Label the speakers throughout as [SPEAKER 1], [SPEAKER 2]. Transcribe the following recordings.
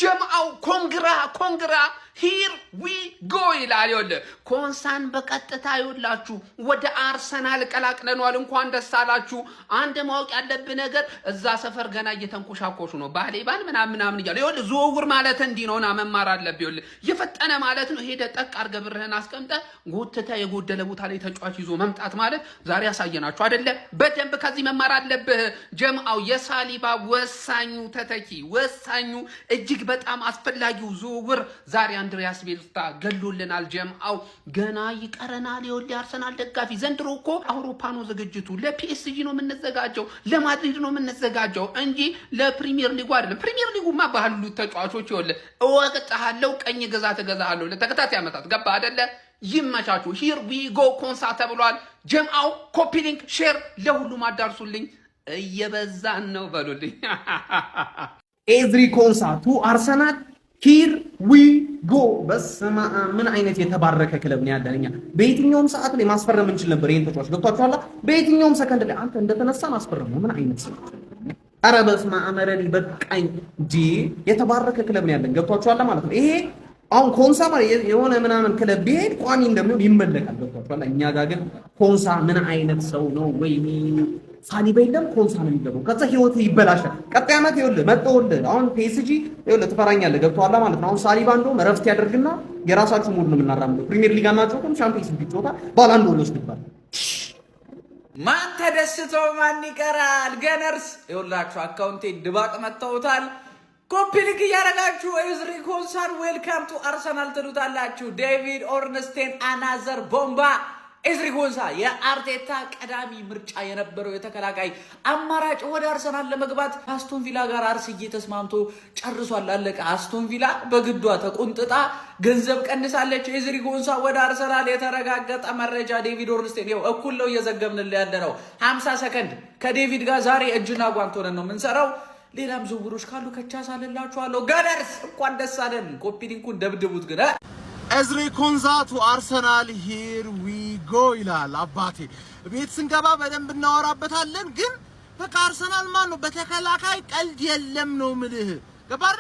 [SPEAKER 1] ጀምአው ኮንግራ ሂር ዊ ጎ ይላል። ይኸውልህ ኮንሳን በቀጥታ ይውላችሁ ወደ አርሰናል ቀላቅለናል። እንኳን ደስ አላችሁ። አንድ ማወቅ ያለብህ ነገር እዛ ሰፈር ገና እየተንኮሻኮሹ ነው ባሌባል ምናምን እያሉ። ይኸውልህ ዝውውር ማለት እንዲህ ነውና መማር አለብህ። ይኸውልህ የፈጠነ ማለት ነው። ሄደ ጠቅ አድርገህ ብርህን አስቀምጠህ ጎትተህ የጎደለ ቦታ ላይ ተጫዋች ይዞ መምጣት ማለት ዛሬ ያሳየናችሁ አይደለ? በደንብ ከዚህ መማር አለብህ። ጀምአው የሳሊባ ወሳኙ ተተኪ ወሳኙ እጅግ በጣም አስፈላጊው ዝውውር ዛሬ አንድሪያስ ቤልታ ገሎልናል። ጀምአው ገና ይቀረናል። ይኸውልህ አርሰናል ደጋፊ ዘንድሮ እኮ አውሮፓ ነው ዝግጅቱ። ለፒኤስጂ ነው የምንዘጋጀው፣ ለማድሪድ ነው የምንዘጋጀው እንጂ ለፕሪሚየር ሊጉ አይደለም። ፕሪሚየር ሊጉማ ባሉ ተጫዋቾች ይኸውልህ እወቅጥሃለሁ፣ ቀኝ ግዛት እገዛሃለሁ ለተከታታይ ዓመታት። ገባ አይደለ? ይመቻቹ። ሂር ዊ ጎ ኮንሳ ተብሏል። ጀምአው ኮፒ ሊንክ ሼር ለሁሉም አዳርሱልኝ። እየበዛን ነው በሉልኝ።
[SPEAKER 2] ኤዝሪ ኮንሳ ቱ አርሰናል ሂር ዊ ጎ። በስመ አብ ምን አይነት የተባረከ ክለብ ነው ያለን እኛ። በየትኛውም ሰዓት ላይ ማስፈረም እንችል ነበር ይሄን ተጫዋች። ገብቷችኋል? በየትኛውም ሰከንድ ላይ አንተ እንደተነሳ ማስፈረም ነው። ምን አይነት ሰው! ኧረ በስመ አብ ረዲ በቃኝ እንጂ የተባረከ ክለብ ነው ያለን። ገብቷችኋል ማለት ነው። ይሄ አሁን ኮንሳ ማለት የሆነ ምናምን ክለብ ቢሄድ ቋሚ እንደሚሆን ይመለካል። ገብቷችኋል? እኛ ጋር ግን ኮንሳ ምን አይነት ሰው ነው? ወይኔ ሳሊባ የለም ኮንሳ ነው የሚገባው። ከዛ ህይወቱ ይበላሻል። ቀጣይ ዓመት ይኸውልህ መጥተውልህ አሁን ፒኤስጂ ይኸውልህ ትፈራኛለህ። ገብቶሃል ማለት ነው። አሁን ሳሊባ እንደውም እረፍት ያደርግና የራሳችሁ ሙድ ነው የምናራምደው። ፕሪሚየር ሊግ አናጨውም፣ ቻምፒየንስ ሊግ ጨዋታ ባላንዶ ነው ወስድባል።
[SPEAKER 3] ማን ተደስቶ ማን ይቀራል? ገነርስ ይኸውላችሁ አካውንቴ ድባቅ መተውታል። ኮፒ ሊንክ እያደረጋችሁ ኤዝሪ ኮንሳን ዌልካም ቱ አርሰናል ትሉታላችሁ። ዴቪድ ኦርንስቴን አናዘር ቦምባ። ኤዝሪ ኮንሳ የአርቴታ ቀዳሚ ምርጫ የነበረው የተከላካይ አማራጭ ወደ አርሰናል ለመግባት አስቶን ቪላ ጋር አርስዬ ተስማምቶ ጨርሷል። አለቀ። አስቶን ቪላ በግዷ ተቆንጥጣ ገንዘብ ቀንሳለች። ኤዝሪ ኮንሳ ወደ አርሰናል የተረጋገጠ መረጃ። ዴቪድ ኦርንስቴን ይኸው እኩል ነው እየዘገብንልህ ያለ ነው። 50 ሰከንድ ከዴቪድ ጋር ዛሬ እጅና ጓንት ሆነን ነው የምንሰራው። ሌላም ዝውውሮች ካሉ ከቻስ አለላችኋለሁ። ገነርስ እንኳን ደስ አለን። ኮፒ ሊንኩን ደብድቡት ግን
[SPEAKER 4] ኤዝሪ ኮንሳ ቱ አርሰናል ሂር ዊ ጎ ይላል። አባቴ ቤት ስንገባ በደንብ እናወራበታለን። ግን በቃ አርሰናል ማን ነው በተከላካይ ቀልድ የለም ነው ምልህ። ገባር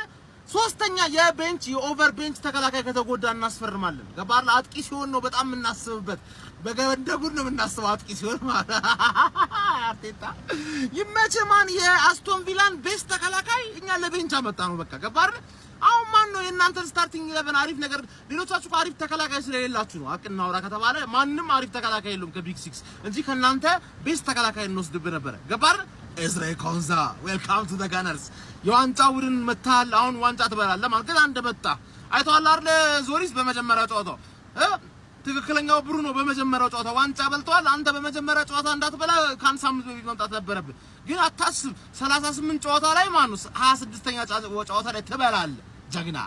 [SPEAKER 4] ሶስተኛ የቤንች የኦቨር ቤንች ተከላካይ ከተጎዳ እናስፈርማለን። ገባር አጥቂ ሲሆን ነው በጣም የምናስብበት። በገንደጉን ነው የምናስበው አጥቂ ሲሆን ማለት አርቴታ ይመችህ። ማን የአስቶን ቪላን ቤስት ተከላካይ እኛ ለቤንች አመጣ ነው በቃ። ገባር አሁን ማን ነው የእናንተን ስታርቲንግ 11 አሪፍ ነገር ሌሎቻችሁ አሪፍ ተከላካይ ስለሌላችሁ ነው። አቅና አውራ ከተባለ ማንንም አሪፍ ተከላካይ የለውም ከቢግ 6 እንጂ ከናንተ ቤስት ተከላካይ እንወስድብ ነበር። ገባር ኤዝሪ ኮንሳ ዌልካም ቱ ዘ ጋነርስ። የዋንጫ ቡድን መታል። አሁን ዋንጫ ትበላለህ ማለት ግን አንደ መጣ አይተዋል አይደል? ዞሪስ በመጀመሪያው ጨዋታው ትክክለኛው ብሩኖ በመጀመሪያው ጨዋታ ዋንጫ በልቷል። አንተ በመጀመሪያው ጨዋታ እንዳትበላ ካን ሳምንት በፊት መምጣት ነበረብህ። ግን አታስብ 38 ጨዋታ ላይ ማኑስ 26ኛ ጨዋታ ላይ ትበላለህ። ጀግና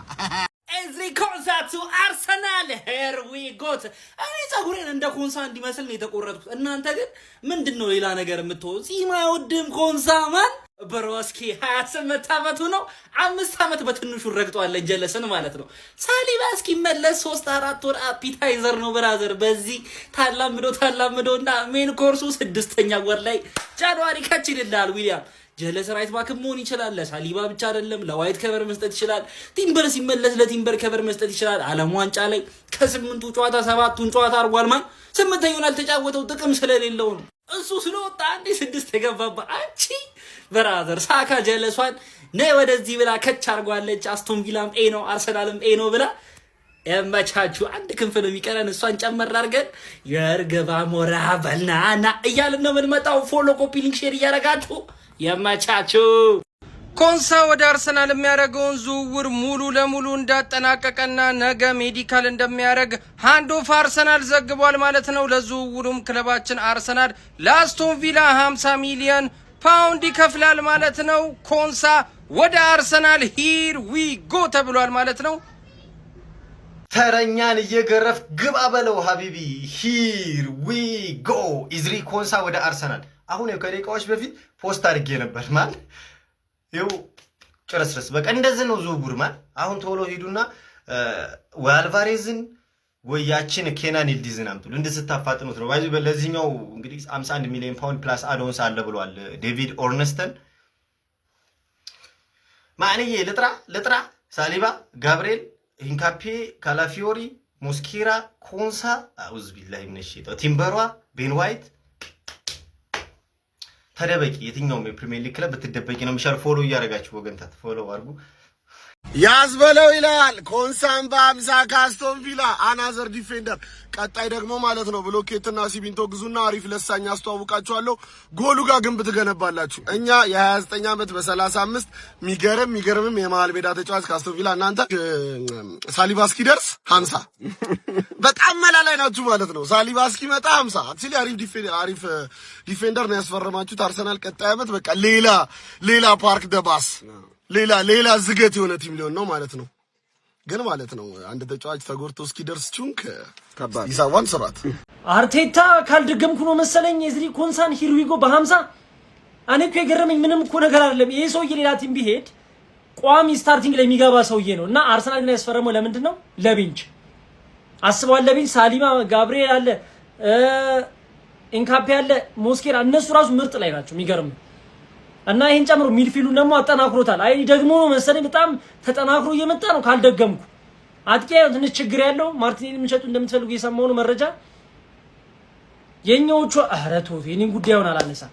[SPEAKER 3] ኤዝሪ ኮንሳ ቱ አርሰናል ሄር ዊ ጎት። እኔ ፀጉሬን እንደ ኮንሳ እንዲመስል ነው የተቆረጥኩት። እናንተ ግን ምንድነው ሌላ ነገር የምትሆኑ? ጺም አይወድም ኮንሳ ማን በሮስኪ 28 ዓመቱ ነው። 5 ዓመት በትንሹ ረግጧል። ጀለስን ማለት ነው። ሳሊባ እስኪመለስ 3-4 ወር አፒታይዘር ነው ብራዘር። በዚህ ታላምዶና ሜን ኮርሱ 6ኛ ወር ላይ ጃንዋሪ ካች ይልላል። ዊሊያም ጀለስ ራይት ባክ መሆን ይችላል። ለሳሊባ ብቻ አይደለም ለዋይት ከቨር መስጠት ይችላል። ቲምበር ሲመለስ ለቲምበር ከቨር መስጠት ይችላል። ዓለም ዋንጫ ላይ ከ8ቱ ጨዋታ 7ቱን ጨዋታ አርጓል። ማን 8ኛውን አልተጫወተው ጥቅም ስለሌለው ነው። እሱ ስለወጣ አንዴ 6 ተገባባ። አንቺ ብራዘር ሳካ ጀለሷን ነይ ወደዚህ ብላ ከች አርጓለች። አስቶን ቪላም ኤ ነው አርሰናልም ኤ ነው ብላ የመቻቹ አንድ ክንፍ ነው የሚቀረን። እሷን ጨመር አድርገን የርገባ ሞራ በልናና እያልን ነው የምንመጣው። ፎሎ ኮፒ ሊንክ ሼር እያደረጋችሁ የመቻቹ
[SPEAKER 5] ኮንሳ ወደ አርሰናል የሚያደርገውን ዝውውር ሙሉ ለሙሉ እንዳጠናቀቀና ነገ ሜዲካል እንደሚያደርግ ሃንድ ኦፍ አርሰናል ዘግቧል ማለት ነው። ለዝውውሩም ክለባችን አርሰናል ለአስቶን ቪላ 50 ሚሊዮን ፓውንድ ይከፍላል ማለት ነው። ኮንሳ ወደ አርሰናል ሂር ዊ ጎ ተብሏል ማለት ነው።
[SPEAKER 6] ተረኛን እየገረፍ ግባ በለው ሀቢቢ። ሂር ዊ ጎ ኤዝሪ ኮንሳ ወደ አርሰናል። አሁን ከደቂቃዎች በፊት ፖስት አድርጌ ነበር ማለት ይው ጨረስረስ በቃ እንደዚህ ነው ዝውውር ማለት። አሁን ቶሎ ሄዱና ወይ አልቫሬዝን ወይ ያችን ኬናን ይልዲዝን አምጥሉ እንድስታፋጥኑት ነው። ባይዙ በለዚህኛው እንግዲህ 51 ሚሊዮን ፓውንድ ፕላስ አዶንስ አለ ብሏል ዴቪድ ኦርንስተን። ማንዬ ልጥራ ሳሊባ፣ ጋብርኤል፣ ኢንካፔ፣ ካላፊዮሪ፣ ሞስኬራ፣ ኮንሳ አውዝ ቢላሂ ሚነሽ ሸይጣን ቲምበሯ፣ ቤን ዋይት ተደበቂ። የትኛውም የፕሪሚየር ሊግ ክለብ ብትደበቂ ነው የሚሻል። ፎሎ እያደረጋችሁ ወገንታት ፎሎ አድርጉ።
[SPEAKER 4] ያዝበለው ይላል ኮንሳን በ50 ካስቶን ቪላ አናዘር ዲፌንደር። ቀጣይ ደግሞ ማለት ነው ብሎኬትና ሲሚንቶ ግዙና አሪፍ ለሳኝ አስተዋውቃችኋለሁ። ጎሉ ጋር ግንብ ትገነባላችሁ። እኛ የ29 ዓመት በ35 ሚገርምም የመሃል ሜዳ ተጫዋች ካስቶን ቪላ እናንተ ሳሊባ እስኪደርስ 50 በጣም መላ ላይ ናችሁ ማለት ነው። ሳሊባ እስኪመጣ 50 አክቹሊ አሪፍ ዲፌንደር ነው ያስፈረማችሁት አርሰናል። ቀጣይ ዓመት በቃ ሌላ ፓርክ ደባስ ሌላ ዝገት የሆነ ቲም ሊሆን ነው ማለት ነው። ግን ማለት ነው አንድ ተጫዋች ተጎርቶ እስኪደርስ ቹንክ ይሳዋን ስራት
[SPEAKER 7] አርቴታ ካልደገምኩ ነው መሰለኝ ኤዝሪ ኮንሳን ሂርዊጎ በ50 እኔ እኮ የገረመኝ ምንም እኮ ነገር አይደለም። ይሄ ሰውዬ ሌላ ቲም ቢሄድ ቋሚ ስታርቲንግ ላይ የሚገባ ሰውዬ ነው እና አርሰናል ግን ያስፈረመው ለምንድን ነው? ለቤንች አስበዋል። ለቤንች ሳሊባ፣ ጋብርኤል አለ፣ ኢንካፔ አለ፣ ሞስኬራ እነሱ ራሱ ምርጥ ላይ ናቸው። የሚገርም እና ይሄን ጨምሮ ሚድፊልዱን ደግሞ አጠናክሮታል። አይ ደግሞ መሰለኝ በጣም ተጠናክሮ እየመጣ ነው ካልደገምኩ። አጥቂ ትንሽ ችግር ያለው ማርቲኔሊ የሚሸጡ እንደምትፈልጉ የሰማው ነው መረጃ። የኛዎቹ አረቶት የኔን ጉዳዩን አላነሳ።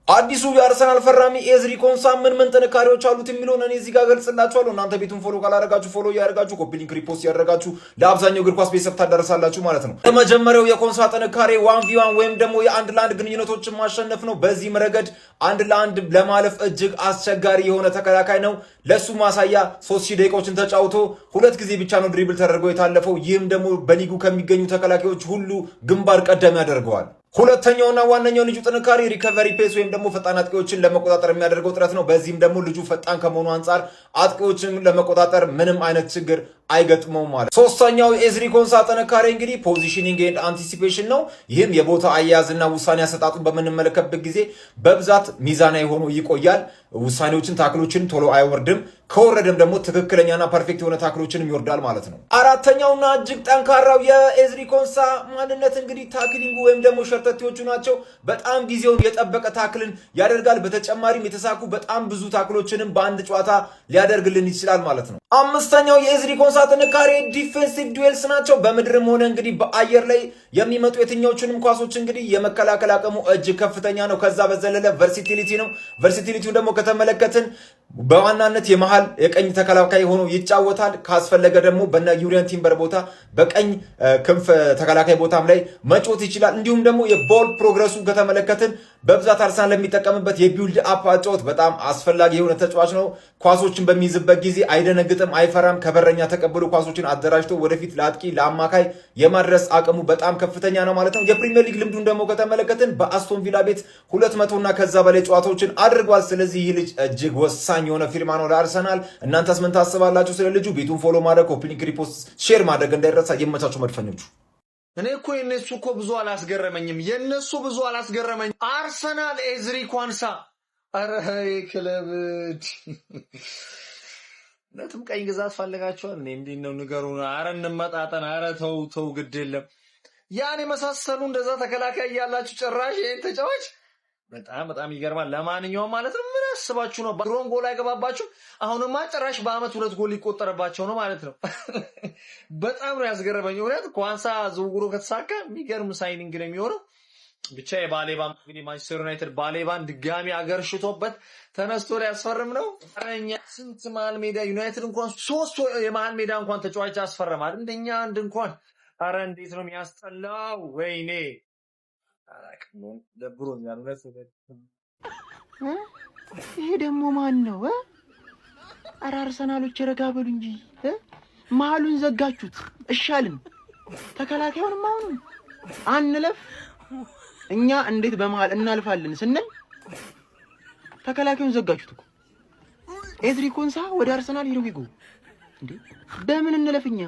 [SPEAKER 8] አዲሱ የአርሰናል ፈራሚ ኤዝሪ ኮንሳ ምን ጥንካሬዎች አሉት የሚለውን እኔ እዚህ ጋር ገልጽላችኋለሁ። እናንተ ቤቱን ፎሎ ካላደረጋችሁ ፎሎ ያደርጋችሁ፣ ኮፒ ሊንክ ሪፖስት ያደርጋችሁ ለአብዛኛው እግር ኳስ ቤተሰብ ታደርሳላችሁ ማለት ነው። የመጀመሪያው የኮንሳ ጥንካሬ 1v1 ወይም ደግሞ የአንድ ለአንድ ግንኙነቶችን ማሸነፍ ነው። በዚህም ረገድ አንድ ለአንድ ለማለፍ እጅግ አስቸጋሪ የሆነ ተከላካይ ነው። ለሱ ማሳያ 3000 ደቂቃዎችን ተጫውቶ 2 ጊዜ ብቻ ነው ድሪብል ተደርጎ የታለፈው። ይህም ደግሞ በሊጉ ከሚገኙ ተከላካዮች ሁሉ ግንባር ቀደም ያደርገዋል። ሁለተኛውና ዋነኛው ልጁ ጥንካሬ ሪከቨሪ ፔስ ወይም ደግሞ ፈጣን አጥቂዎችን ለመቆጣጠር የሚያደርገው ጥረት ነው። በዚህም ደግሞ ልጁ ፈጣን ከመሆኑ አንጻር አጥቂዎችን ለመቆጣጠር ምንም አይነት ችግር አይገጥመው ማለት። ሶስተኛው የኤዝሪ ኮንሳ ጥንካሬ እንግዲህ ፖዚሽኒንግ ኤንድ አንቲሲፔሽን ነው። ይህም የቦታ አያያዝና ውሳኔ አሰጣጡን በምንመለከትበት ጊዜ በብዛት ሚዛናዊ ሆኖ ይቆያል። ውሳኔዎችን ታክሎችን ቶሎ አይወርድም። ከወረደም ደግሞ ትክክለኛና ፐርፌክት የሆነ ታክሎችንም ይወርዳል ማለት ነው። አራተኛውና እጅግ ጠንካራው የኤዝሪ ኮንሳ ማንነት እንግዲህ ታክሊንጉ ወይም ደግሞ ሸርተቴዎቹ ናቸው። በጣም ጊዜውን የጠበቀ ታክልን ያደርጋል። በተጨማሪም የተሳኩ በጣም ብዙ ታክሎችንም በአንድ ጨዋታ ሊያደርግልን ይችላል ማለት ነው። አምስተኛው የኤዝሪ ኮንሳ ጥንካሬ ዲፌንሲቭ ዱዌልስ ናቸው። በምድርም ሆነ እንግዲህ በአየር ላይ የሚመጡ የትኛዎቹንም ኳሶች እንግዲህ የመከላከል አቅሙ እጅግ ከፍተኛ ነው። ከዛ በዘለለ ቨርሲቲሊቲ ነው። ቨርሲቲሊቲው ደግሞ ከተመለከትን በዋናነት የመሃል የቀኝ ተከላካይ ሆኖ ይጫወታል። ካስፈለገ ደግሞ በነ ዩሪየን ቲምበር ቦታ በቀኝ ክንፍ ተከላካይ ቦታም ላይ መጫወት ይችላል። እንዲሁም ደግሞ የቦል ፕሮግረሱ ከተመለከትን በብዛት አርሰናል ለሚጠቀምበት የቢልድ አፕ አጫወት በጣም አስፈላጊ የሆነ ተጫዋች ነው። ኳሶችን በሚይዝበት ጊዜ አይደነግጥም፣ አይፈራም። ከበረኛ ተቀብሎ ኳሶችን አደራጅቶ ወደፊት ለአጥቂ ለአማካይ የማድረስ አቅሙ በጣም ከፍተኛ ነው ማለት ነው። የፕሪሚየር ሊግ ልምዱን ደግሞ ከተመለከትን በአስቶን ቪላ ቤት 200 እና ከዛ በላይ ጨዋታዎችን አድርጓል። ስለዚህ ይህ ልጅ እጅግ ወሳኝ የሆነ ፊርማ ነው ለአርሰናል። እናንተስ ምን ታስባላችሁ ስለ ልጁ? ቤቱን ፎሎ ማድረግ፣ ኮፒ ሊንክ፣ ሪፖስት፣ ሼር ማድረግ እንዳይረሳ። የመቻችሁ መድፈኞቹ
[SPEAKER 9] እኔ እኮ የነሱ እኮ ብዙ አላስገረመኝም። አርሰናል ኤዝሪ ኮንሳ አረ ክለብ ነጥም ቀኝ ግዛት ፈልጋቸዋል። እኔ እንዴት ነው ንገሩ። አረ እንመጣጠን። አረ ተው ግድ የለም። ያን የመሳሰሉ እንደዛ ተከላካይ ያላችሁ ጭራሽ ይሄን ተጫዋች በጣም ይገርማል። ለማንኛውም ማለት ነው ምን አስባችሁ ነው ድሮን ጎል አይገባባችሁ? አሁንማ ጭራሽ በአመት 2 ጎል ሊቆጠርባቸው ነው ማለት ነው። በጣም ነው ያስገረመኝ እውነት። ኮንሳ ዝውውሩ ከተሳካ የሚገርም ሳይኒንግ ነው የሚሆነው። ብቻ የባሌባን እንግዲህ ማንቸስተር ዩናይትድ ባሌባን ድጋሚ አገርሽቶበት ተነስቶ ሊያስፈርም ነው። አረኛ ስንት መሃል ሜዳ ዩናይትድ እንኳን 3 የመሃል ሜዳ እንኳን ተጫዋች ያስፈርማል። እንደኛ አንድ እንኳን አረ እንዴት ነው የሚያስጠላው! ወይኔ አላቅም ደብሮኛል።
[SPEAKER 2] ይሄ ደግሞ ማን ነው? አረ አርሰናሎች ረጋ በሉ እንጂ መሀሉን ዘጋችሁት። እሻልን ተከላካዩንም አሁን አንለፍ እኛ እንዴት በመሃል እናልፋለን ስንል ተከላካዩን ዘጋችሁት እኮ። ኤዝሪ ኮንሳ ወደ አርሰናል ሂርዊጎ እንዴ! በምን እንለፍኛ?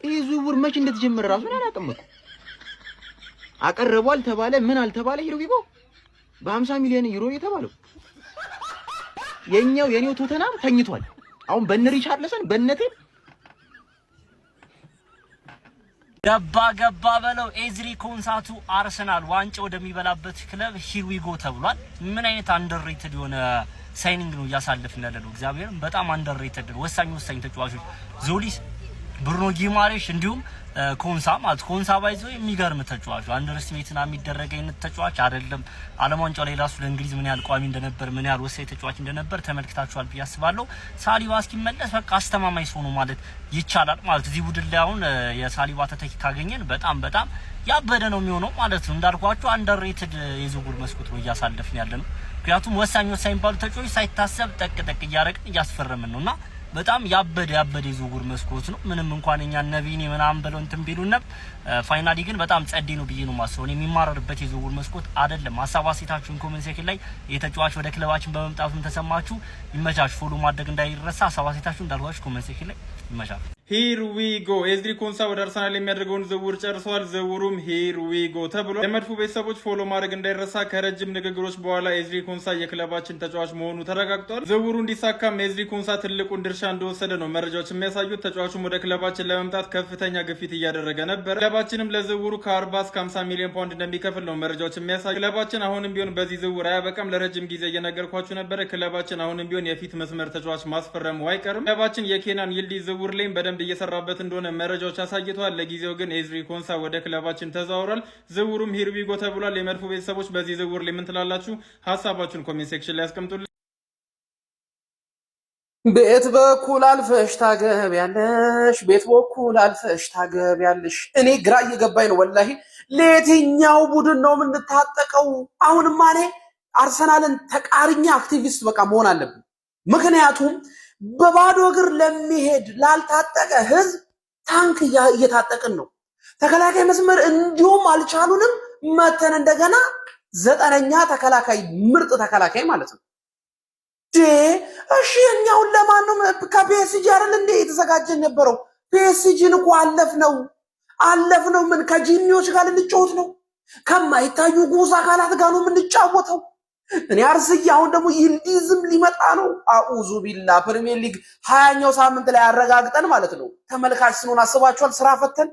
[SPEAKER 2] ይሄ ዝውውር መቼ እንደተጀመረ ራሱ አላውቅም እኮ። አቀረቧል ተባለ ምን አልተባለ ሂርዊጎ በ50 ሚሊዮን ዩሮ የተባለው የኔው ቶተናም ተኝቷል። አሁን በነ ሪቻርልሰን በነቴ
[SPEAKER 3] ገባ በለው። ኤዝሪ ኮንሳቱ አርሰናል ዋንጫ ወደሚበላበት ክለብ ሂርዊጎ ተብሏል። ምን አይነት አንደርሬትድ የሆነ
[SPEAKER 10] ሳይኒንግ ነው እያሳለፍን ያለነው። እግዚአብሔርም በጣም አንደርሬትድ ነው። ወሳኝ ተጫዋቾች ዞሊስ፣ ብሩኖ ጊማሬሽ እንዲሁም ኮንሳ ማለት ኮንሳ ባይዘው የሚገርም ተጫዋች አንደርስቲሜትና የሚደረግ አይነት ተጫዋች አይደለም። ዓለም ዋንጫው ላይ ራሱ ለእንግሊዝ ምን ያህል ቋሚ እንደነበር ምን ያህል ወሳኝ ተጫዋች እንደነበር ተመልክታችኋል ብዬ አስባለሁ። ሳሊባ እስኪመለስ በቃ አስተማማኝ ሰው ነው ማለት ይቻላል ማለት እዚህ ቡድን ላይ አሁን የሳሊባ ተተኪ ካገኘን በጣም ያበደ ነው የሚሆነው ማለት ነው። እንዳልኳችሁ አንደርሬትድ የዝውውር መስኮት ነው እያሳለፍን ያለነው። ምክንያቱም ወሳኝ ባሉ ተጫዋቾች ሳይታሰብ ጠቅ እያረግን እያስፈረምን ነውና በጣም ያበደ የዝውውር መስኮት ነው። ምንም እንኳን እኛ ነቢኒ ምናምን ብለው እንትን ቢሉን ፋይናሊ ግን በጣም ጸዴ ነው ብዬ ነው ማስበው። እኔ የሚማረርበት የዝውውር መስኮት አይደለም። ሀሳብ አስተያየታችሁን ኮሜንት ሴክሽን ላይ የተጫዋች ወደ ክለባችን በመምጣቱን ተሰማችሁ ይመቻችሁ። ፎሎ ማድረግ እንዳይረሳ። ሀሳብ አስተያየታችሁን እንዳልኳችሁ ኮሜንት ሴክሽን ላይ ይመቻችሁ።
[SPEAKER 11] ሂር ዊ ጎ ኤዝሪ ኮንሳ ወደ አርሰናል የሚያደርገውን ዝውውር ጨርሷል። ዝውውሩም ሂር ዊ ጎ ተብሎ የመድፉ ቤተሰቦች ፎሎ ማድረግ እንዳይረሳ። ከረጅም ንግግሮች በኋላ ኤዝሪ ኮንሳ የክለባችን ተጫዋች መሆኑ ተረጋግጧል። ዝውውሩ እንዲሳካም ኤዝሪ ኮንሳ ትልቁን ድርሻ እንደወሰደ ነው መረጃዎች የሚያሳዩት። ተጫዋቹም ወደ ክለባችን ለመምጣት ከፍተኛ ግፊት እያደረገ ነበር። ክለባችንም ለዝውውሩ ከ40 እስከ 50 ሚሊዮን ፓውንድ እንደሚከፍል ነው መረጃዎች የሚያሳዩ። ክለባችን አሁንም ቢሆን በዚህ ዝውውር አያበቃም። ለረጅም ጊዜ እየነገርኳችሁ ነበረ። ክለባችን አሁንም ቢሆን የፊት መስመር ተጫዋች ማስፈረሙ አይቀርም። ክለባችን የኬናን ይልዲዝ ዝውውር ላይም በደንብ እየሰራበት እንደሆነ መረጃዎች አሳይተዋል። ለጊዜው ግን ኤዝሪ ኮንሳ ወደ ክለባችን ተዛውሯል። ዝውውሩም ሂር ዊ ጎ ተብሏል። የመድፉ ቤተሰቦች በዚህ ዝውውር ላይ ምን ትላላችሁ? ሀሳባችሁን ኮሜንት ሴክሽን ላይ ያስቀምጡልኝ።
[SPEAKER 2] ቤት በኩል አልፈሽ ታገቢያለሽ፣ ቤት በኩል አልፈሽ ታገቢያለሽ። እኔ ግራ እየገባኝ ነው ወላሂ። ለየትኛው ቡድን ነው የምንታጠቀው? አሁንማ እኔ አርሰናልን ተቃርኛ አክቲቪስት በቃ መሆን አለብን። ምክንያቱም በባዶ እግር ለሚሄድ ላልታጠቀ ህዝብ ታንክ እየታጠቅን ነው። ተከላካይ መስመር እንዲሁም አልቻሉንም። መተን እንደገና 9ኛ ተከላካይ ምርጥ ተከላካይ ማለት ነው። እሺ እኛውን ለማን ነው? ከፒኤስጂ አይደል እንዴ የተዘጋጀን ነበረው? ፒኤስጂን እኮ አለፍነው። ምን ከጂኒዎች ጋር ልንጫወት ነው? ከማይታዩ ጉስ አካላት ጋር ነው የምንጫወተው። እኔ አርስዬ አሁን ደግሞ ይልዲዝም ሊመጣ ነው። አኡዙ ቢላ ፕሪሚየር ሊግ 20ኛው ሳምንት ላይ አረጋግጠን ማለት ነው። ተመልካች ስንሆን አስባችኋል? ስራ ፈተን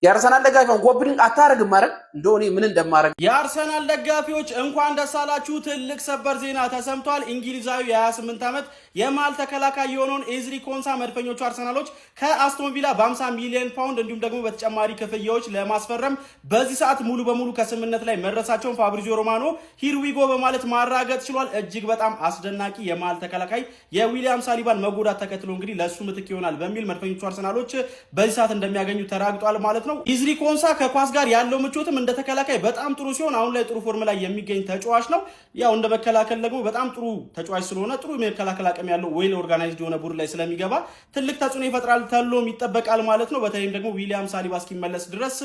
[SPEAKER 2] የአርሰናል ደጋፊ ጎብሊንግ አታረግም ማለት እንደው እኔ ምን እንደማረግ።
[SPEAKER 3] የአርሰናል ደጋፊዎች እንኳን ደስ አላችሁ። ትልቅ ሰበር ዜና ተሰምቷል። እንግሊዛዊ የ28 ዓመት የማል ተከላካይ የሆነውን ኤዝሪ ኮንሳ መድፈኞቹ አርሰናሎች ከአስቶን ቪላ በ50 ሚሊዮን ፓውንድ እንዲሁም ደግሞ በተጨማሪ ክፍያዎች ለማስፈረም በዚህ ሰዓት ሙሉ በሙሉ ከስምምነት ላይ መድረሳቸውን ፋብሪዚዮ ሮማኖ ሂር ዊ ጎ በማለት ማራገጥ ችሏል። እጅግ በጣም አስደናቂ የማል ተከላካይ የዊሊያም ሳሊባን መጎዳት ተከትሎ እንግዲህ ለሱ ምትክ ይሆናል በሚል መድፈኞቹ አርሰናሎች በዚህ ሰዓት እንደሚያገኙ ተራግጧል ማለት ነው። ኤዝሪ ኮንሳ ከኳስ ጋር ያለው ምቾትም እንደ ተከላካይ በጣም ጥሩ ሲሆን አሁን ላይ ጥሩ ፎርም ላይ የሚገኝ ተጫዋች ነው። ያው እንደ መከላከል ደግሞ በጣም ጥሩ ተጫዋች ስለሆነ ጥሩ የመከላከል አቅም ያለው ዌል ኦርጋናይዝድ የሆነ ቡድን ላይ ስለሚገባ ትልቅ ተጽዕኖ ይፈጥራል ተብሎም ይጠበቃል ማለት ነው። በተለይም ደግሞ ዊሊያም ሳሊባ እስኪመለስ ድረስ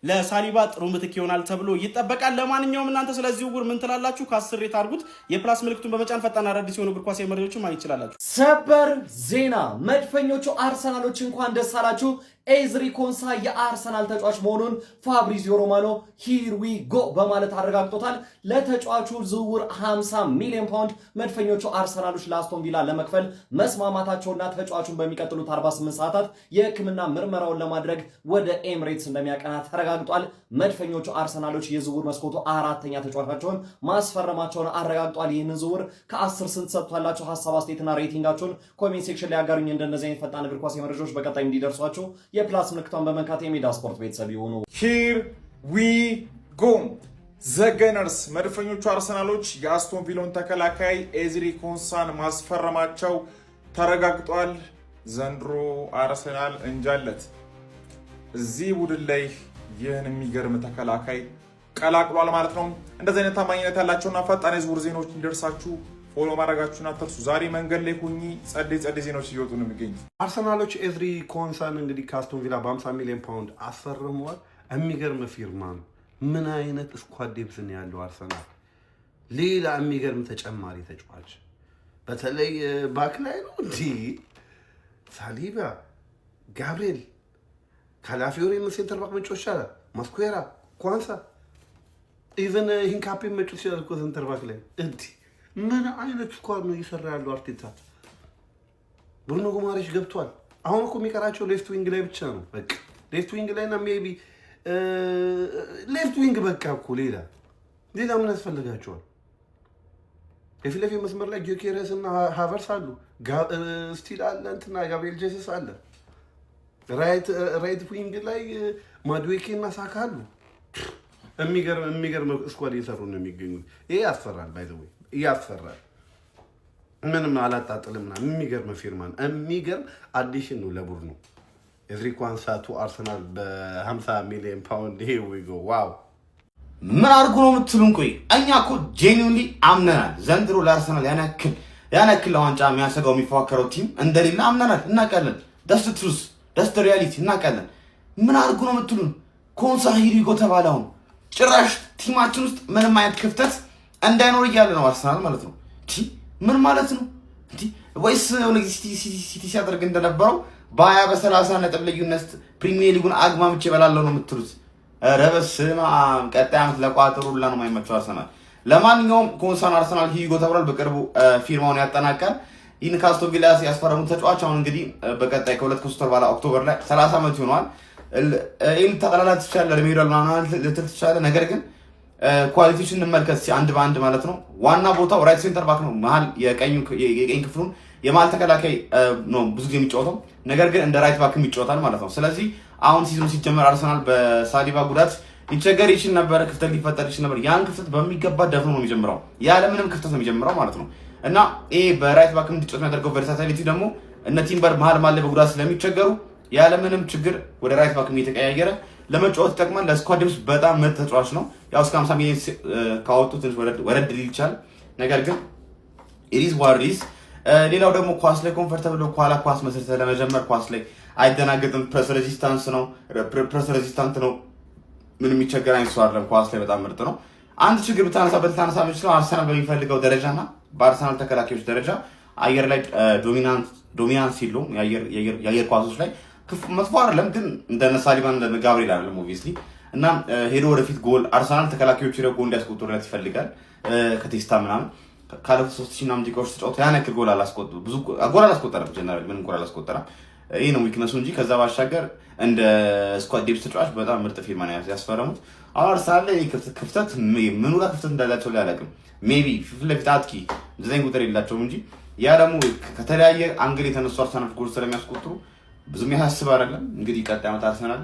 [SPEAKER 3] ለሳሊባ ጥሩ ምትክ ይሆናል ተብሎ ይጠበቃል። ለማንኛውም እናንተ ስለዚህ ዝውውር ምን ትላላችሁ? ከ10 ሬት አድርጉት። የፕላስ ምልክቱን በመጫን ፈጣን አዳዲስ የሆኑ እግር ኳስ መረጃዎችን ማግኘት ይችላላችሁ።
[SPEAKER 2] ሰበር ዜና! መድፈኞቹ አርሰናሎች እንኳን ደስ አላችሁ። ኤዝሪ ኮንሳ የአርሰናል ተጫዋች መሆኑን ፋብሪዚዮ ሮማኖ ሂር ዊ ጎ በማለት አረጋግጦታል። ለተጫዋቹ ዝውውር 50 ሚሊዮን ፓውንድ መድፈኞቹ አርሰናሎች ለአስቶን ቪላ ለመክፈል መስማማታቸውና ተጫዋቹን በሚቀጥሉት 48 ሰዓታት የሕክምና ምርመራውን ለማድረግ ወደ ኤምሬትስ እንደሚያቀና ተረጋግጧል። መድፈኞቹ አርሰናሎች የዝውውር መስኮቱ 4ኛ ተጫዋቻቸውን ማስፈረማቸውን አረጋግጧል። ይህንን ዝውውር ከ10 ስንት ሰጥቷላችሁ? ሀሳብ አስተያየትና ሬቲንጋችሁን ኮሜንት ሴክሽን ላይ ያጋሩኝ። እንደነዚህ አይነት ፈጣን እግር ኳስ መረጃዎች በቀጣይ እንዲደርሷችሁ የፕላስ ምልክቷን በመንካት የሜዳ ስፖርት ቤተሰብ ይሁኑ።
[SPEAKER 8] ሂር ዊ ጎ ዘገነርስ መድፈኞቹ አርሰናሎች የአስቶን ቪላን ተከላካይ ኤዝሪ ኮንሳን ማስፈረማቸው ተረጋግጧል። ዘንድሮ አርሰናል እንጃለት እዚህ ቡድን ላይ ይህን የሚገርም ተከላካይ ቀላቅሏል ማለት ነው። እንደዚህ አይነት ታማኝነት ያላቸውና ፈጣን የዝውውር ዜናዎች እንዲደርሳችሁ ፎሎ ማድረጋችሁን አትርሱ። ዛሬ መንገድ ላይ ሁኚ ጸዴ ዜናዎች እየወጡ ነው የሚገኙት።
[SPEAKER 12] አርሰናሎች ኤዝሪ ኮንሳን እንግዲህ ከአስቶን ቪላ በ50 ሚሊዮን ፓውንድ አስፈርመዋል። የሚገርም ፊርማ ነው። ምን አይነት ስኳድ ዴፕዝ ነው ያለው አርሰናል። ሌላ የሚገርም ተጨማሪ ተጫዋች በተለይ ባክ ላይ ነው እንዲ ሳሊባ፣ ጋብሪኤል፣ ካላፊዮሪ ሴንተር ባክ መጫወት ይችላል። ማስኩዌራ፣ ኳንሳ ኢቨን ሂንካፔ መጫወት ይችላል እኮ ሴንተር ባክ ላይ እንዲ ምን አይነት ስኳድ ነው እየሰራ ያለው አርቴታ። ብሩኖ ጉማሬሽ ገብቷል። አሁን እኮ የሚቀራቸው ሌፍት ዊንግ ላይ ብቻ ነው። በቃ ሌፍት ዊንግ ላይ እና ሜቢ ሌፍት ዊንግ በቃ እኮ ሌላ ምን ያስፈልጋቸዋል? የፊት ለፊት መስመር ላይ ጊዮኬሬስ እና ሃቨርስ አሉ። ስቲል አለ እንትና ጋብሪኤል ጄሰስ አለ። ራይት ዊንግ ላይ ማድዌኬ እና ሳካ አሉ። የሚገርም ስኳድ እየሰሩ ነው የሚገኙት። ይሄ ያስፈራል። ባይ ዘ ወይ ያስፈራል። ምንም አላጣጥልም ና የሚገርም ፊርማን የሚገርም አዲሽን ነው ለቡድኑ። ኤዝሪ ኮንሳ ቱ አርሰናል በ50 ሚሊዮን ፓውንድ ሄር ዊ ጎ ዋው።
[SPEAKER 13] ምን አድርጎ ነው የምትሉን? ቆይ እኛ እኮ ጄኒውንሊ አምነናል። ዘንድሮ ለአርሰናል ያን ያክል ለዋንጫ የሚያሰጋው የሚፎካከረው ቲም እንደሌለ አምነናል። እናውቃለን። ደስ ትሩስ ደስ ሪያሊቲ እናውቃለን። ምን አድርጎ ነው የምትሉን? ኮንሳ ሂር ዊ ጎ ተባለውን ጭራሽ ቲማችን ውስጥ ምንም አይነት ክፍተት እንዳይኖር እያለ ነው አርሰናል ማለት ነው። ምን ማለት ነው? ወይስ ሲቲ ሲያደርግ እንደነበረው በ20 በ30 ነጥብ ልዩነት ፕሪሚየር ሊጉን አግማምቼ እበላለሁ ነው የምትሉት? ኧረ በስመ አብ። ቀጣይ ዓመት ለቋጠሩ ሁላ ነው የማይመቸው አርሰናል። ለማንኛውም ኮንሳን አርሰናል ሂር ዊ ጎ ተብሏል። በቅርቡ ፊርማውን ያጠናቃል። ይህን ከአስቶን ቪላ ያስፈረሙት ተጫዋች አሁን እንግዲህ በቀጣይ ከ2 ከ3 ወር በኋላ ኦክቶበር ላይ 30 ዓመት ይሆነዋል። ይህን ተቀላላት ትችላለህ፣ ለሚሄዳል ልትል ትችላለህ። ነገር ግን ኳሊቲዎችን እንመልከት አንድ በአንድ ማለት ነው። ዋና ቦታው ራይት ሴንተር ባክ ነው። መሀል የቀኝ ክፍሉን የመሀል ተከላካይ ነው ብዙ ጊዜ የሚጫወተው፣ ነገር ግን እንደ ራይት ባክም ይጫወታል ማለት ነው። ስለዚህ አሁን ሲዝኑ ሲጀመር አርሰናል በሳሊባ ጉዳት ሊቸገር ይችል ነበረ፣ ክፍተት ሊፈጠር ይችል ነበር። ያን ክፍተት በሚገባ ደፍኖ ነው የሚጀምረው፣ ያለምንም ክፍተት ነው የሚጀምረው ማለት ነው። እና ይሄ በራይት ባክ እንዲጫወት የሚያደርገው ቨርሳታሊቲ ደግሞ እነ ቲምበር መሀል በጉዳት ስለሚቸገሩ ያለምንም ችግር ወደ ራይት ባክ እየተቀያየረ ለመጫወት ይጠቅማል። ለስኳድ ውስጥ በጣም ምርጥ ተጫዋች ነው። ያው እስከ 50 ሚሊዮን ካወጡ ትንሽ ወረድ ሊል ይችላል፣ ነገር ግን ኢሪዝ ዋሪስ። ሌላው ደግሞ ኳስ ላይ ኮምፎርታብል ነው። ኳላ ኳስ መስርተ ለመጀመር ኳስ ላይ አይደናገጥም። ፕሬስ ሬዚስታንት ነው። ምንም የሚቸገር አይነት ሰው አይደለም። ኳስ ላይ በጣም ምርጥ ነው። አንድ ችግር ብታነሳበት ታነሳ የምችለው አርሰናል በሚፈልገው ደረጃና በአርሰናል ተከላካዮች ደረጃ አየር ላይ ዶሚናንስ የለውም። የአየር ኳሶች ላይ መጥፎ አይደለም፣ ግን እንደነ ሳሊባን እንደነ ጋብሪኤል አይደለም ኦብቪየስሊ። እና ሄዶ ወደፊት ጎል አርሰናል ተከላካዮች ሄደው ጎል እንዲያስቆጥሩለት ይፈልጋል። ከቴስታ ምናምን ካለፉት 3000 ምናምን ደቂቃዎች ተጫውቶ ያን ያክል ጎል አላስቆጠረም። ጀነራል ምንም ጎል አላስቆጠረም። ይሄ ነው ዊክነሱ እንጂ ከዛ ባሻገር እንደ ስኳድ ዴፕስ ተጫዋች በጣም ምርጥ ፊርማ ነው ያስፈረሙት። አሁን አርሰናል ላይ ክፍተት ምኑ ጋር ክፍተት እንዳላቸው ላይ አላውቅም። ሜቢ ፊት ለፊት አጥቂ 9 ቁጥር የላቸውም እንጂ ያ ደግሞ ከተለያየ አንግል የተነሱ አርሰናል ጎል ስለሚያስቆጥሩ ብዙም ያሳስብ አይደለም። እንግዲህ ቀጣይ ዓመት አርሰናል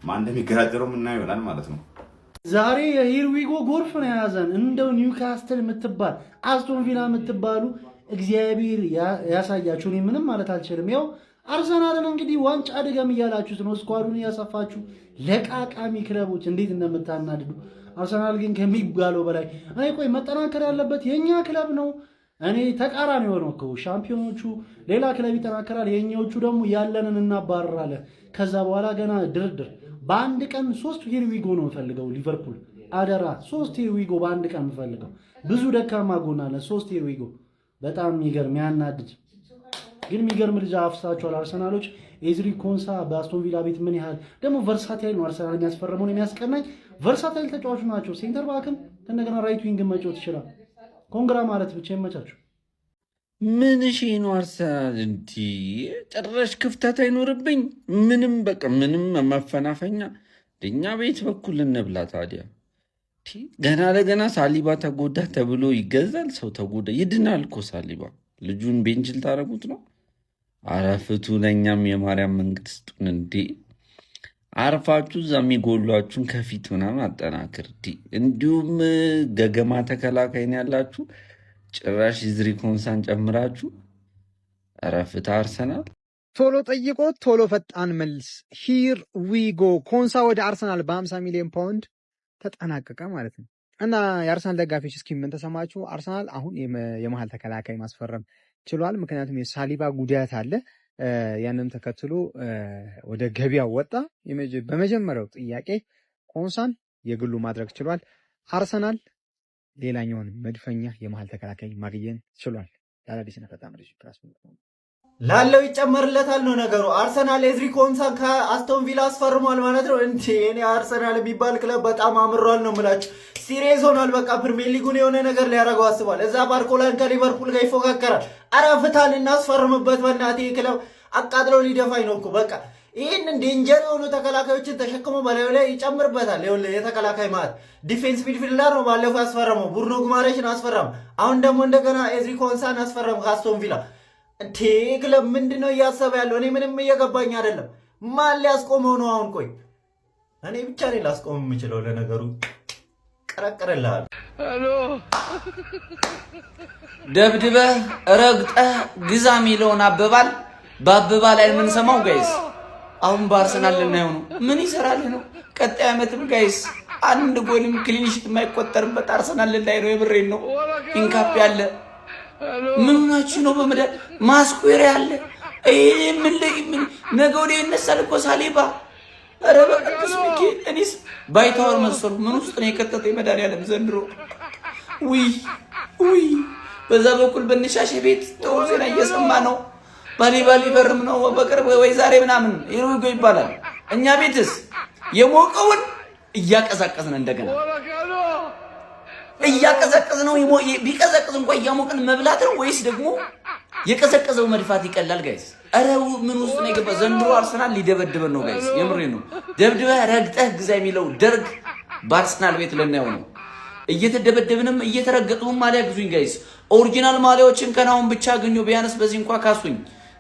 [SPEAKER 13] ማን እንደሚገራደረው ምናየው ይሆናል ማለት ነው።
[SPEAKER 14] ዛሬ የሂር ዊ ጎ ጎርፍ ነው የያዘን። እንደው ኒውካስትል የምትባል አስቶን ቪላ የምትባሉ እግዚአብሔር ያሳያችሁ። እኔ ምንም ማለት አልችልም። ያው አርሰናልን እንግዲህ ዋንጫ ድገም እያላችሁት ነው። ስኳዱን እያሰፋችሁ ለቃቃሚ ክለቦች እንዴት እንደምታናድዱ። አርሰናል ግን ከሚባለው በላይ እኔ ቆይ መጠናከር ያለበት የኛ ክለብ ነው። እኔ ተቃራኒ ሆኖ እኮ ሻምፒዮኖቹ ሌላ ክለብ ይጠናከራል፣ የኛዎቹ ደግሞ ያለንን እናባረራለን። ከዛ በኋላ ገና ድርድር። በአንድ ቀን 3 ሂር ዊ ጎ ነው የምፈልገው። ሊቨርፑል አደራ 3 ሂር ዊ ጎ በአንድ ቀን የምፈልገው። ብዙ ደካማ ጎን አለ። 3 ሂር ዊ ጎ በጣም የሚገርም ያናድድ፣ ግን የሚገርም ልጅ አፍሳቸዋል አርሰናሎች። ኤዝሪ ኮንሳ በአስቶን ቪላ ቤት ምን ያህል ደግሞ ቨርሳታይል ነው። አርሰናል የሚያስፈርመው ነው የሚያስቀናኝ። ቨርሳታይል ተጫዋቹ ናቸው። ሴንተር ባክም እንደገና ራይት ዊንግ መጫወት ይችላል። ኮንግራ ማለት ብቻ ይመቻችሁ።
[SPEAKER 15] ምን እሺ ነው አርሰናል እንዲህ ጭራሽ ክፍተት አይኖርብኝ ምንም በቃ ምንም መፈናፈኛ እኛ ቤት በኩል እንብላ ታዲያ። ገና ለገና ሳሊባ ተጎዳ ተብሎ ይገዛል። ሰው ተጎዳ ይድናል እኮ ሳሊባ። ልጁን ቤንችል ታረጉት ነው። አረፍቱ ለእኛም የማርያም መንገድ ስጡን እንዴ። አርፋችሁ እዛ የሚጎሏችሁን ከፊት ምናምን አጠናክር። እንዲሁም ገገማ ተከላካይን ያላችሁ ጭራሽ ኤዝሪ ኮንሳን ጨምራችሁ ረፍታ አርሰናል።
[SPEAKER 16] ቶሎ ጠይቆ ቶሎ ፈጣን መልስ። ሂር ዊ ጎ ኮንሳ ወደ አርሰናል በ50 ሚሊዮን ፓውንድ ተጠናቀቀ ማለት ነው። እና የአርሰናል ደጋፊዎች እስኪ ምን ተሰማችሁ? አርሰናል አሁን የመሀል ተከላካይ ማስፈረም ችሏል። ምክንያቱም የሳሊባ ጉዳት አለ። ያንን ተከትሎ ወደ ገበያው ወጣ። በመጀመሪያው ጥያቄ ኮንሳን የግሉ ማድረግ ችሏል። አርሰናል ሌላኛውን መድፈኛ የመሀል ተከላካይ ማግኘት ችሏል። ለአዲስ ነፈጣም ልጅ ፕላስ
[SPEAKER 6] ላለው ይጨመርለታል ነው ነገሩ። አርሰናል ኤዝሪ ኮንሳን ከአስቶን ቪላ አስፈርሟል ማለት ነው። እንዴ እኔ አርሰናል የሚባል ክለብ በጣም አምሯል ነው የምላችሁ። ሲሪየስ ሆኗል። በቃ ፕሪሚየር ሊጉን የሆነ ነገር ሊያደርገው አስቧል። እዛ ባርኮላን ከሊቨርፑል ጋር ይፎካከራል። አረ ፍታን እናስፈርምበት በእናትህ። ክለብ አቃጥለው ሊደፋኝ ነው እኮ በቃ ይህንን ዴንጀር የሆኑ ተከላካዮችን ተሸክሞ በላዩ ላይ ይጨምርበታል። ይኸውልህ የተከላካይ ማለት ዲፌንስ ሚድፊልደር ነው። ባለፈው ያስፈረመው ብሩኖ ጉማሬሽን አስፈረም። አሁን ደግሞ እንደገና ኤዝሪ ኮንሳን አስፈረም ከአስቶን ቪላ። እንዴ ክለብ ምንድነው እያሰበ ያለው? እኔ ምንም እየገባኝ አይደለም። ማን ሊያስቆመው ነው አሁን? ቆይ እኔ ብቻ ነኝ ላስቆም የምችለው። ለነገሩ ቀረቀረልሃል።
[SPEAKER 3] ደብድበህ ረግጠህ ግዛ የሚለውን አበባል በአበባ ላይ የምንሰማው ጋይስ አሁን በአርሰናል ልናየው ነው። ምን ይሰራል ነው? ቀጣይ ዓመትም ጋይስ አንድ ጎልም ክሊንሺት የማይቆጠርበት አርሰናል ላይ ነው። የብሬን ነው። ኢንካፕ ያለ ምን ሆናችሁ ነው? በመዳ ማስኩዌር ያለ ምን ነገ ወዲያ ይነሳል እኮ ሳሊባ። ኧረ በቅዱስ ሚካኤል እኔስ ባይታወር መሰሉ። ምን ውስጥ ነው የከተተኝ መድኃኒዓለም ዘንድሮ? ውይ በዛ በኩል በነሻሽ ቤት ጥሩ ዜና እየሰማ ነው። ባሊ በርም ነው በቅርብ ወይ ዛሬ ምናምን ሂርዊጎ ይባላል። እኛ ቤትስ የሞቀውን እያቀዛቀዝን እንደገና እያቀዘቀዝ ነው። ቢቀዘቅዝ እንኳን እያሞቅን መብላት ነው ወይስ ደግሞ የቀዘቀዘው መድፋት ይቀላል? ጋይስ አረ ምን ውስጥ ነው የገባ? ዘንድሮ አርሰናል ሊደበድበን ነው ጋይስ። የምሬ ነው። ደብድበህ ረግጠህ ግዛ የሚለው ደርግ በአርሰናል ቤት ልናየው ነው። እየተደበደብንም እየተረገጡም ማሊያ ግዙኝ ጋይስ። ኦሪጂናል ማሊያዎችን ከናውን ብቻ አገኙ። ቢያንስ በዚህ እንኳን ካሱኝ።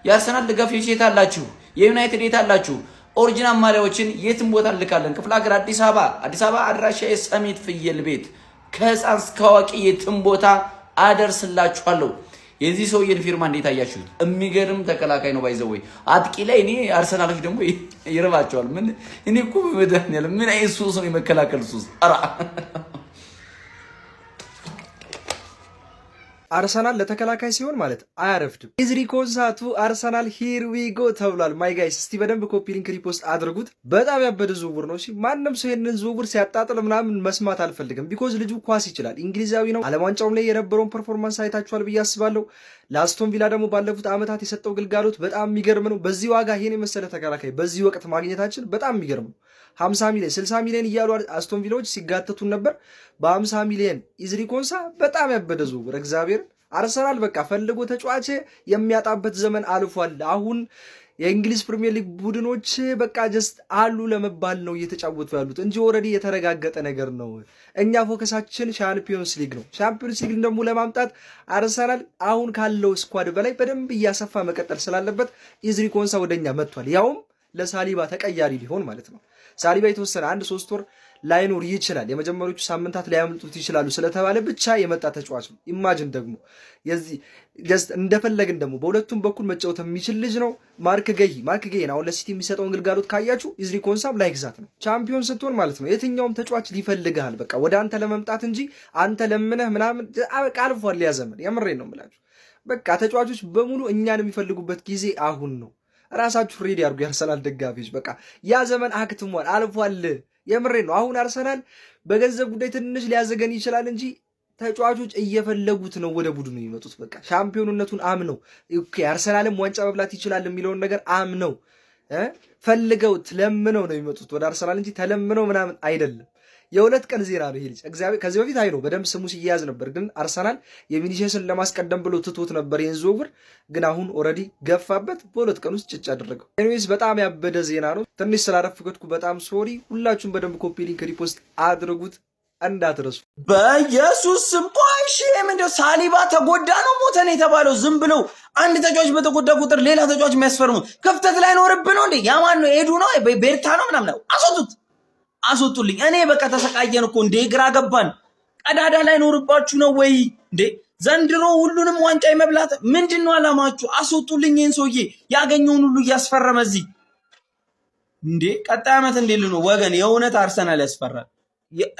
[SPEAKER 3] የአርሰናል ደጋፊዎች የት አላችሁ? የዩናይትድ የት አላችሁ? ኦሪጂናል ማሊያዎችን የትም ቦታ እንልካለን። ክፍለ ሀገር አዲስ አበባ አድራሻ የሰሚት ፍየል ቤት ከህፃን እስከ አዋቂ የትም ቦታ አደርስላችኋለሁ። የዚህ ሰውዬን ፊርማ እንዴት አያችሁት? የሚገርም ተከላካይ ነው። ባይዘው ወይ አጥቂ ላይ እኔ አርሰናሎች ደግሞ ይርባቸዋል። ምን እኔ እኮ በመድኃኒዓለም ምን አይነት ሱስ ነው የመከላከል ሱስ? ኧረ
[SPEAKER 17] አርሰናል ለተከላካይ ሲሆን ማለት አያረፍድም። ኤዝሪ ኮንሳ ቱ አርሰናል ሂር ዊ ጎ ተብሏል። ማይ ጋይስ እስቲ በደንብ ኮፒ ሊንክ ሪፖስት አድርጉት። በጣም ያበደ ዝውውር ነው። ማንም ሰው ይሄንን ዝውውር ሲያጣጥል ምናምን መስማት አልፈልግም። ቢኮዝ ልጁ ኳስ ይችላል፣ እንግሊዛዊ ነው። ዓለም ዋንጫውም ላይ የነበረውን ፐርፎርማንስ አይታችኋል ብዬ አስባለሁ። ለአስቶን ቪላ ደግሞ ባለፉት ዓመታት የሰጠው ግልጋሎት በጣም የሚገርም ነው። በዚህ ዋጋ ይሄን የመሰለ ተከላካይ በዚህ ወቅት ማግኘታችን በጣም የሚገርም ነው። 50 ሚሊዮን 60 ሚሊዮን እያሉ አስቶን ቪላዎች ሲጋተቱን ነበር። በ50 ሚሊዮን ኤዝሪ ኮንሳ በጣም ያበደ ዝውውር። እግዚአብሔር አርሰናል በቃ ፈልጎ ተጫዋች የሚያጣበት ዘመን አልፏል። አሁን የእንግሊዝ ፕሪሚየር ሊግ ቡድኖች በቃ ጀስት አሉ ለመባል ነው እየተጫወቱ ያሉት እንጂ ኦልሬዲ የተረጋገጠ ነገር ነው። እኛ ፎከሳችን ሻምፒዮንስ ሊግ ነው። ሻምፒዮንስ ሊግ ደግሞ ለማምጣት አርሰናል አሁን ካለው ስኳድ በላይ በደንብ እያሰፋ መቀጠል ስላለበት ኤዝሪ ኮንሳ ወደኛ መጥቷል። ያውም ለሳሊባ ተቀያሪ ሊሆን ማለት ነው። ሳሊባ የተወሰነ 1-3 ወር ላይኖር ይችላል። የመጀመሪያዎቹ ሳምንታት ሊያመልጡት ይችላሉ ስለተባለ ብቻ የመጣ ተጫዋች ነው። ኢማጂን ደግሞ የዚህ ጀስት እንደፈለግን ደግሞ በሁለቱም በኩል መጫወት የሚችል ልጅ ነው። ማርክ ገይ አሁን ለሲቲ የሚሰጠውን ግልጋሎት ካያችሁ ኤዝሪ ኮንሳም ላይ ግዛት ነው። ቻምፒዮን ስትሆን ማለት ነው የትኛውም ተጫዋች ሊፈልግሃል በቃ ወደ አንተ ለመምጣት እንጂ አንተ ለምነህ ምናምን በቃ አልፏል ያ ዘመን። የምሬን ነው የምላችሁ። በቃ ተጫዋቾች በሙሉ እኛን የሚፈልጉበት ጊዜ አሁን ነው። ራሳችሁ ሬዲ አድርጉ የአርሰናል ደጋፊዎች። በቃ ያ ዘመን አክትሟል፣ አልፏል። የምሬን ነው። አሁን አርሰናል በገንዘብ ጉዳይ ትንሽ ሊያዘገን ይችላል እንጂ ተጫዋቾች እየፈለጉት ነው ወደ ቡድኑ የሚመጡት። በቃ ሻምፒዮንነቱን አምነው አርሰናልም ዋንጫ መብላት ይችላል የሚለውን ነገር አምነው ፈልገውት ለምነው ነው የሚመጡት ወደ አርሰናል እንጂ ተለምነው ምናምን አይደለም። የሁለት ቀን ዜና ነው ይሄ ልጅ። እግዚአብሔር ከዚህ በፊት አይኖ በደንብ ስሙ ሲያያዝ ነበር፣ ግን አርሰናል የቪኒሲየስን ለማስቀደም ብሎ ትቶት ነበር ይህን ዝውውር። ግን አሁን ኦልሬዲ ገፋበት፣ በሁለት ቀን ውስጥ ጭጭ አደረገው። ኤኒዌይስ በጣም ያበደ ዜና ነው። ትንሽ ስላረፍኩት በጣም ሶሪ። ሁላችሁም በደንብ ኮፒ ሊንክ ሪፖስት አድርጉት እንዳትረሱ
[SPEAKER 3] በኢየሱስ ስም። ቆይሽ ምንድነው ሳሊባ ተጎዳ ነው ሞተ ነው የተባለው? ዝም ብለው አንድ ተጫዋች በተጎዳ ቁጥር ሌላ ተጫዋች የሚያስፈርሙ ክፍተት ላይ ኖርብህ ነው እንዴ? ያማን ነው ኤዱ ነው ቤርታ ነው ምናምን ነው። አስወጡልኝ። እኔ በቃ ተሰቃየን እኮ እንዴ፣ ግራ ገባን። ቀዳዳ ላይ ኖርባችሁ ነው ወይ እንዴ? ዘንድሮ ሁሉንም ዋንጫ የመብላት ምንድነው አላማችሁ? አስወጡልኝ ይህን ሰውዬ ያገኘውን ሁሉ እያስፈረመ እዚህ እንዴ። ቀጣይ ዓመት እንዴት ነው ወገን? የእውነት አርሰናል ያስፈራል።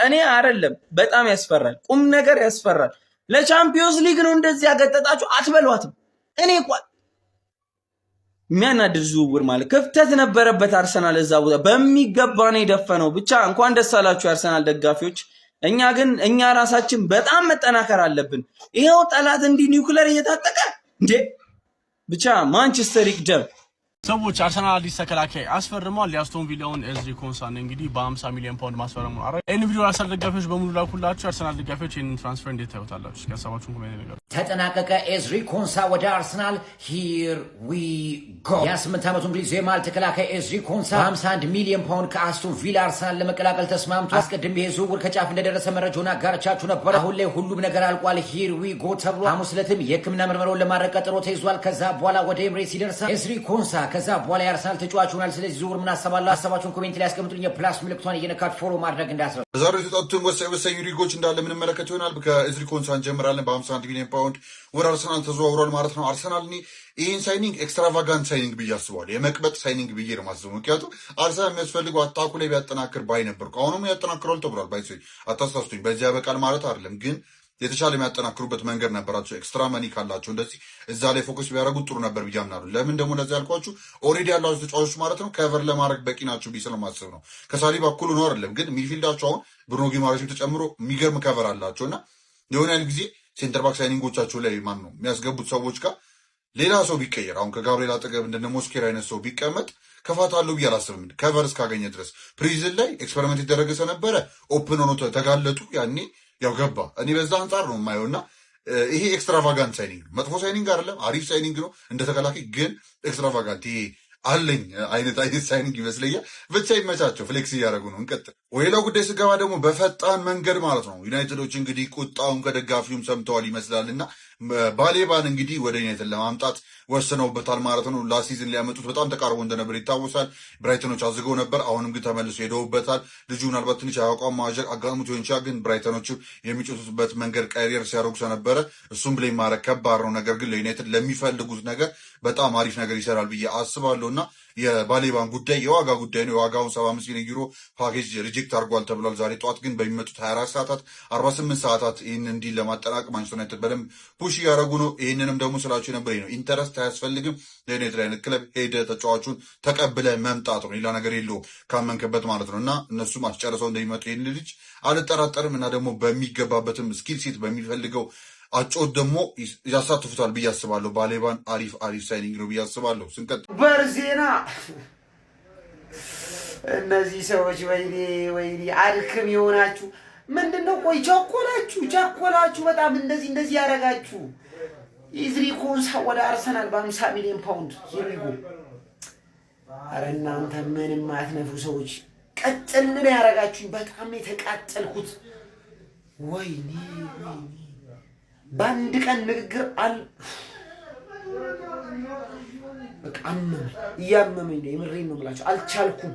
[SPEAKER 3] እኔ አይደለም በጣም ያስፈራል። ቁም ነገር ያስፈራል። ለቻምፒዮንስ ሊግ ነው እንደዚህ ያገጠጣችሁ። አትበሏትም። እኔ እንኳን የሚያናድር ዝውውር ማለት ክፍተት ነበረበት አርሰናል እዛ ቦታ በሚገባ ነው የደፈነው። ብቻ እንኳን ደስ አላችሁ የአርሰናል ደጋፊዎች። እኛ ራሳችን በጣም መጠናከር አለብን። ይሄው ጠላት እንዲህ ኒውክለር እየታጠቀ እንዴ። ብቻ ማንቸስተር ይቅደም።
[SPEAKER 18] ሰዎች አርሰናል አዲስ ተከላካይ አስፈርሟል። የአስቶን ቪላውን ኤዝሪ ኮንሳን እንግዲህ በ50 ሚሊዮን ፓውንድ ማስፈረሙ ነው። ይህን ቪዲዮ አርሰናል ደጋፊዎች በሙሉ ላኩላችሁ። አርሰናል ደጋፊዎች ይህንን ትራንስፈር እንዴት ታዩታላችሁ? እስኪ ሀሳባችሁን ኮሜንት ነገር
[SPEAKER 19] ተጠናቀቀ። ኤዝሪ ኮንሳ ወደ አርሰናል ሂር ዊ ጎ። የ8 ዓመቱ እንግሊዝ የማል ተከላካይ ኤዝሪ ኮንሳ በ51 ሚሊዮን ፓውንድ ከአስቶን ቪላ አርሰናል ለመቀላቀል ተስማምቷል። አስቀድሜ ይሄ ዝውውር ከጫፍ እንደደረሰ መረጃውን አጋርቻችሁ ነበር። አሁን ላይ ሁሉም ነገር አልቋል። ሂር ዊ ጎ ተብሎ ሐሙስ ዕለትም የሕክምና ምርመራውን ለማድረግ ቀጠሮ ተይዟል። ከዛ በኋላ ወደ ኤምሬትስ ይደርሳል ኤዝሪ ኮንሳ። ከዛ በኋላ የአርሰናል ተጫዋች ሆናል። ስለዚህ ዝውውር ምን አሰባለሁ? ሀሳባችሁን ኮሜንት ላይ ያስቀምጡልኝ። የፕላስ ምልክቷን እየነካችሁ ፎሎ ማድረግ እንዳትረሱ።
[SPEAKER 20] ዛሬ የተጣጡን ወሳኝ ሪጎች እንዳለ የምንመለከት ይሆናል። ከኤዝሪ ኮንሳ እንጀምራለን። በ51 ሚሊዮን ፓውንድ ወደ አርሰናል ተዘዋውሯል ማለት ነው። አርሰናል ይህን ሳይኒንግ ኤክስትራቫጋንት ሳይኒንግ ብዬ አስበዋለሁ። የመቅበጥ ሳይኒንግ ብዬ ነው የማስበው። ምክንያቱም አርሰናል የሚያስፈልገው አታኩ ላይ ቢያጠናክር ባይ ነበርኩ። አሁንም ያጠናክረዋል ተብሏል። ባይ አታሳስቱኝ። በዚያ በቃል ማለት አይደለም ግን የተሻለ የሚያጠናክሩበት መንገድ ነበራቸው። ኤክስትራ መኒ ካላቸው እንደዚህ እዛ ላይ ፎከስ ቢያደርጉት ጥሩ ነበር ብዬ አምናለሁ። ለምን ደግሞ እንደዚህ ያልኳችሁ ኦልሬዲ ያላቸው ተጫዋቾች ማለት ነው ከቨር ለማድረግ በቂ ናቸው ብዬ ስለማስብ ነው። ከሳሊባ እኩል ነው አይደለም ግን ሚድፊልዳቸው አሁን ብሩኖ ጊማሬሽም ተጨምሮ የሚገርም ከቨር አላቸው እና የሆነ ያህል ጊዜ ሴንተር ባክ ሳይኒንጎቻቸው ላይ ማን ነው የሚያስገቡት ሰዎች ጋር ሌላ ሰው ቢቀየር አሁን ከጋብሪኤል አጠገብ እንደነ ሞስኬራ አይነት ሰው ቢቀመጥ ክፋት አለው ብዬ አላስብም። ከቨር እስካገኘ ድረስ ፕሪዝን ላይ ኤክስፐሪመንት የተደረገ ስለነበረ ኦፕን ሆኖ ተጋለጡ። ያኔ ያው ገባ። እኔ በዛ አንጻር ነው የማየው እና ይሄ ኤክስትራቫጋንት ሳይኒንግ መጥፎ ሳይኒንግ አይደለም፣ አሪፍ ሳይኒንግ ነው እንደ ተከላካይ ግን ኤክስትራቫጋንት ይሄ አለኝ አይነት ሳይኒንግ ይመስለኛል። ብቻ ይመቻቸው፣ ፍሌክስ እያደረጉ ነው። እንቀጥል። ሌላው ጉዳይ ስገባ ደግሞ በፈጣን መንገድ ማለት ነው ዩናይትዶች እንግዲህ ቁጣውን ከደጋፊውም ሰምተዋል ይመስላል እና ባሌባን እንግዲህ ወደ ዩናይትድ ለማምጣት ወስነውበታል ማለት ነው። ላስት ሲዝን ሊያመጡት በጣም ተቃርቦ እንደነበር ይታወሳል። ብራይተኖች አዝገው ነበር። አሁንም ግን ተመልሶ ሄደውበታል። ልጁ ምናልባት ትንሽ አቋም ማዋዠቅ አጋጥሞት ሊሆን ይችላል። ግን ብራይተኖቹ የሚጮቱበት መንገድ ቀሪየር ሲያደርጉ ስለነበረ እሱም ብሌም ማድረግ ከባድ ነው። ነገር ግን ለዩናይትድ ለሚፈልጉት ነገር በጣም አሪፍ ነገር ይሰራል ብዬ አስባለሁ እና የባሌባን ጉዳይ የዋጋ ጉዳይ ነው። የዋጋውን 75 ሚሊዮን ዩሮ ፓኬጅ ሪጀክት አድርጓል ተብሏል። ዛሬ ጠዋት ግን በሚመጡት 24 ሰዓታት 48 ሰዓታት ይህን እንዲህ ለማጠናቀቅ ማንቸስተር ዩናይትድ በደንብ ፑሽ እያደረጉ ነው። ይህንንም ደግሞ ስላችሁ ነበር ነው ኢንተረስት አያስፈልግም። ለዩናይትድ አይነት ክለብ ሄደ ተጫዋቹን ተቀብለ መምጣት ነው፣ ሌላ ነገር የለውም ካመንክበት ማለት ነው እና እነሱም አስጨርሰው እንደሚመጡ ይህን ልጅ አልጠራጠርም እና ደግሞ በሚገባበትም ስኪል ሴት በሚፈልገው አጮት ደግሞ ያሳትፉታል ብዬ አስባለሁ። ባሌባን አሪፍ ሳይኒንግ ነው ብዬ አስባለሁ። ስንቀጥል
[SPEAKER 21] በርዜና እነዚህ ሰዎች ወይኔ አድክም የሆናችሁ ምንድነው? ቆይ ቸኮላችሁ በጣም እንደዚህ ያደረጋችሁ። ኤዝሪ ኮንሳ ወደ አርሰናል በ50 ሚሊዮን ፓውንድ ይሪጉ። አረ እናንተ ምንም አትነፉ ሰዎች፣ ቀጥል ነው ያደረጋችሁኝ። በጣም የተቃጠልኩት ወይኔ በአንድ ቀን ንግግር በቃ እያመመኝ ነው። የምሬን ነው የምላችሁ። አልቻልኩም